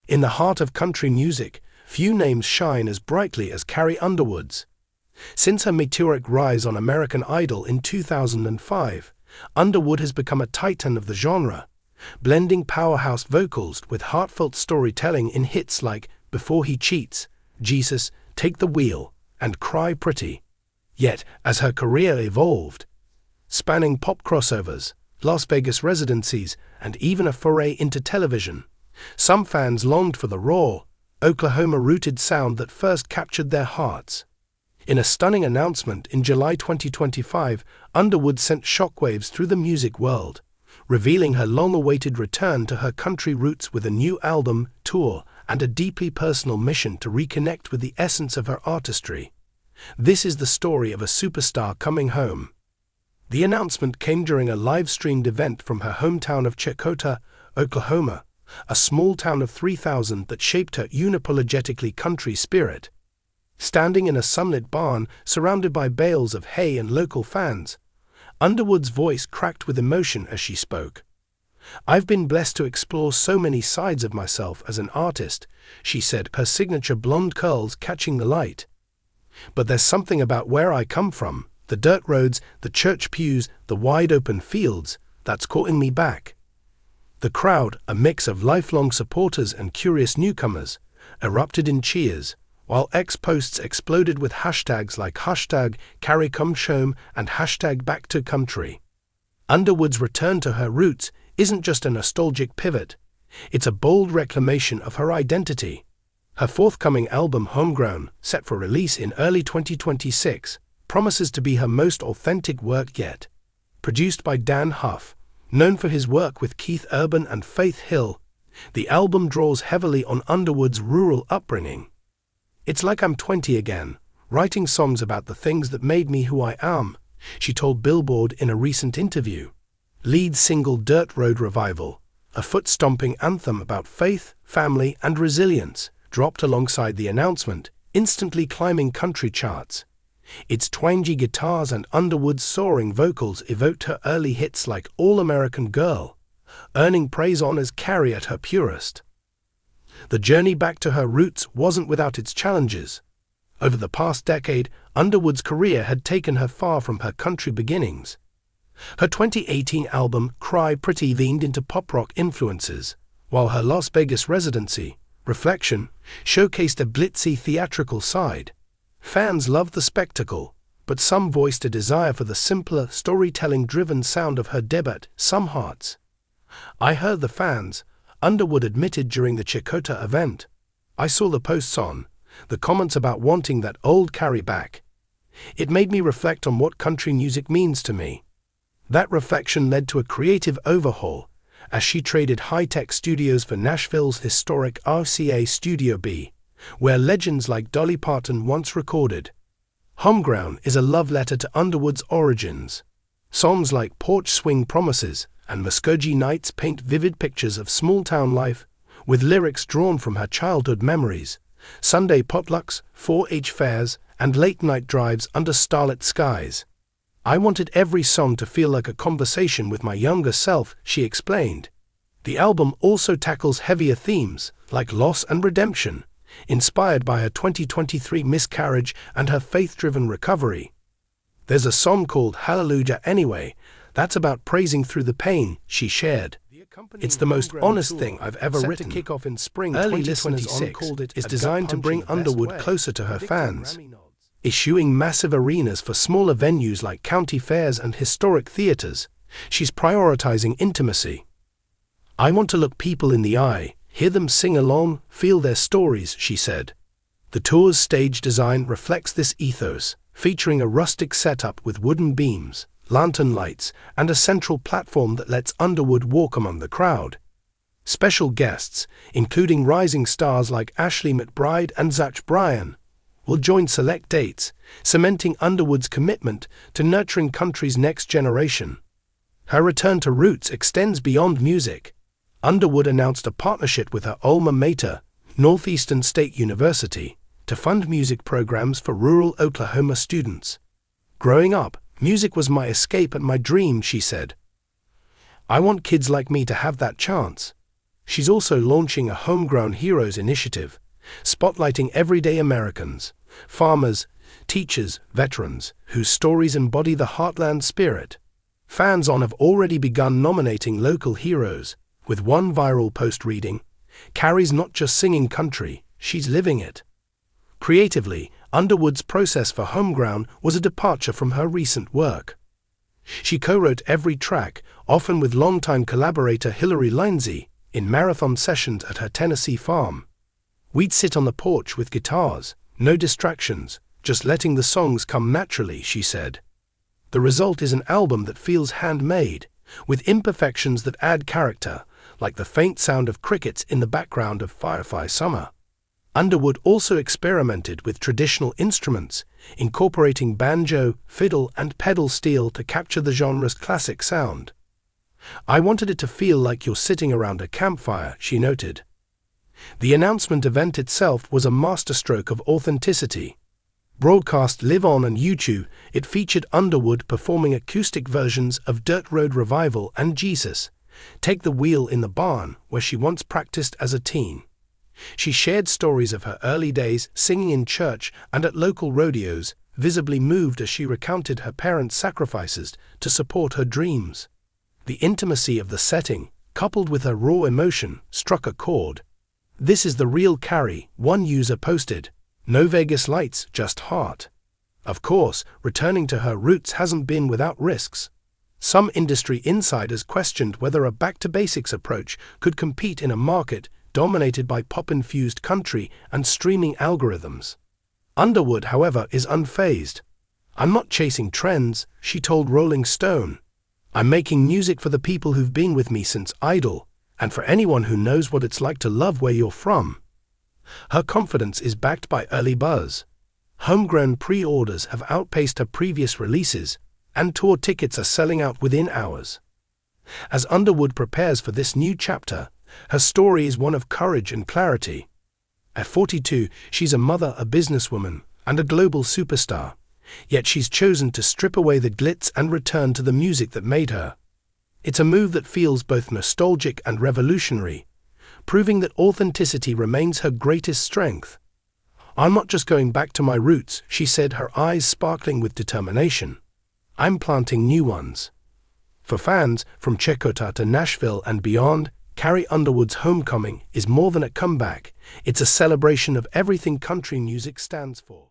In the heart of country music, few names shine as brightly as Carrie Underwood's. Since her meteoric rise on American Idol in 2005, Underwood has become a titan of the genre, blending powerhouse vocals with heartfelt storytelling in hits like Before He Cheats, Jesus, Take the Wheel, and Cry Pretty. Yet, as her career evolved, spanning pop crossovers, Las Vegas residencies, and even a foray into television, some fans longed for the raw, Oklahoma-rooted sound that first captured their hearts. In a stunning announcement in July 2025, Underwood sent shockwaves through the music world, revealing her long-awaited return to her country roots with a new album, tour, and a deeply personal mission to reconnect with the essence of her artistry. This is the story of a superstar coming home. The announcement came during a live-streamed event from her hometown of Checotah, Oklahoma, a small town of 3,000 that shaped her unapologetically country spirit. Standing in a sunlit barn surrounded by bales of hay and local fans, Underwood's voice cracked with emotion as she spoke. "I've been blessed to explore so many sides of myself as an artist," she said, her signature blonde curls catching the light. "But there's something about where I come from, the dirt roads, the church pews, the wide-open fields, that's calling me back." The crowd, a mix of lifelong supporters and curious newcomers, erupted in cheers, while X posts exploded with hashtags like #CarrieComeHome and #BackToCountry. Underwood's return to her roots isn't just a nostalgic pivot, it's a bold reclamation of her identity. Her forthcoming album Homegrown, set for release in early 2026, promises to be her most authentic work yet. Produced by Dan Huff, known for his work with Keith Urban and Faith Hill, the album draws heavily on Underwood's rural upbringing. "It's like I'm 20 again, writing songs about the things that made me who I am," she told Billboard in a recent interview. Lead single Dirt Road Revival, a foot-stomping anthem about faith, family, and resilience, dropped alongside the announcement, instantly climbing country charts. Its twangy guitars and Underwood's soaring vocals evoked her early hits like All-American Girl, earning praise as Carrie at her purest. The journey back to her roots wasn't without its challenges. Over the past decade, Underwood's career had taken her far from her country beginnings. Her 2018 album, Cry Pretty, leaned into pop-rock influences, while her Las Vegas residency, Reflection, showcased a glitzy theatrical side. Fans loved the spectacle, but some voiced a desire for the simpler, storytelling-driven sound of her debut, Some Hearts. "I heard the fans," Underwood admitted during the Checotah event. "I saw the posts on, the comments about wanting that old Carrie back. It made me reflect on what country music means to me." That reflection led to a creative overhaul, as she traded high-tech studios for Nashville's historic RCA Studio B, where legends like Dolly Parton once recorded. Homegrown is a love letter to Underwood's origins. Songs like Porch Swing Promises and Muskogee Nights paint vivid pictures of small-town life, with lyrics drawn from her childhood memories, Sunday potlucks, 4-H fairs, and late-night drives under starlit skies. "I wanted every song to feel like a conversation with my younger self," she explained. The album also tackles heavier themes, like loss and redemption, inspired by her 2023 miscarriage and her faith-driven recovery. "There's a song called Hallelujah Anyway that's about praising through the pain," she shared. "It's the most honest thing I've ever written." To kick off in spring early 2026, is designed to bring Underwood closer to her fans. Issuing massive arenas for smaller venues like county fairs and historic theaters, she's prioritizing intimacy. "I want to look people in the eye, hear them sing along, feel their stories," she said. The tour's stage design reflects this ethos, featuring a rustic setup with wooden beams, lantern lights, and a central platform that lets Underwood walk among the crowd. Special guests, including rising stars like Ashley McBryde and Zach Bryan, will join select dates, cementing Underwood's commitment to nurturing country's next generation. Her return to roots extends beyond music. Underwood announced a partnership with her alma mater, Northeastern State University, to fund music programs for rural Oklahoma students. "Growing up, music was my escape and my dream," she said. "I want kids like me to have that chance." She's also launching a Homegrown Heroes initiative, spotlighting everyday Americans, farmers, teachers, veterans, whose stories embody the heartland spirit. Fans have already begun nominating local heroes, with one viral post reading, "Carrie's not just singing country, she's living it." Creatively, Underwood's process for Homegrown was a departure from her recent work. She co-wrote every track, often with longtime collaborator Hillary Lindsey, in marathon sessions at her Tennessee farm. "We'd sit on the porch with guitars, no distractions, just letting the songs come naturally," she said. The result is an album that feels handmade, with imperfections that add character, like the faint sound of crickets in the background of Firefly Summer. Underwood also experimented with traditional instruments, incorporating banjo, fiddle, and pedal steel to capture the genre's classic sound. "I wanted it to feel like you're sitting around a campfire," she noted. The announcement event itself was a masterstroke of authenticity. Broadcast live on YouTube, it featured Underwood performing acoustic versions of Dirt Road Revival and Jesus, Take the Wheel in the Barn, where she once practiced as a teen. She shared stories of her early days singing in church and at local rodeos, visibly moved as she recounted her parents' sacrifices to support her dreams. The intimacy of the setting, coupled with her raw emotion, struck a chord. "This is the real Carrie," one user posted. "No Vegas lights, just heart." Of course, returning to her roots hasn't been without risks. Some industry insiders questioned whether a back-to-basics approach could compete in a market dominated by pop-infused country and streaming algorithms. Underwood, however, is unfazed. "I'm not chasing trends," she told Rolling Stone. "I'm making music for the people who've been with me since Idol, and for anyone who knows what it's like to love where you're from." Her confidence is backed by early buzz. Homegrown pre-orders have outpaced her previous releases, and tour tickets are selling out within hours. As Underwood prepares for this new chapter, her story is one of courage and clarity. At 42, she's a mother, a businesswoman, and a global superstar, yet she's chosen to strip away the glitz and return to the music that made her. It's a move that feels both nostalgic and revolutionary, proving that authenticity remains her greatest strength. "I'm not just going back to my roots," she said, her eyes sparkling with determination. "I'm planting new ones." For fans, from Checotah to Nashville and beyond, Carrie Underwood's Homecoming is more than a comeback, it's a celebration of everything country music stands for.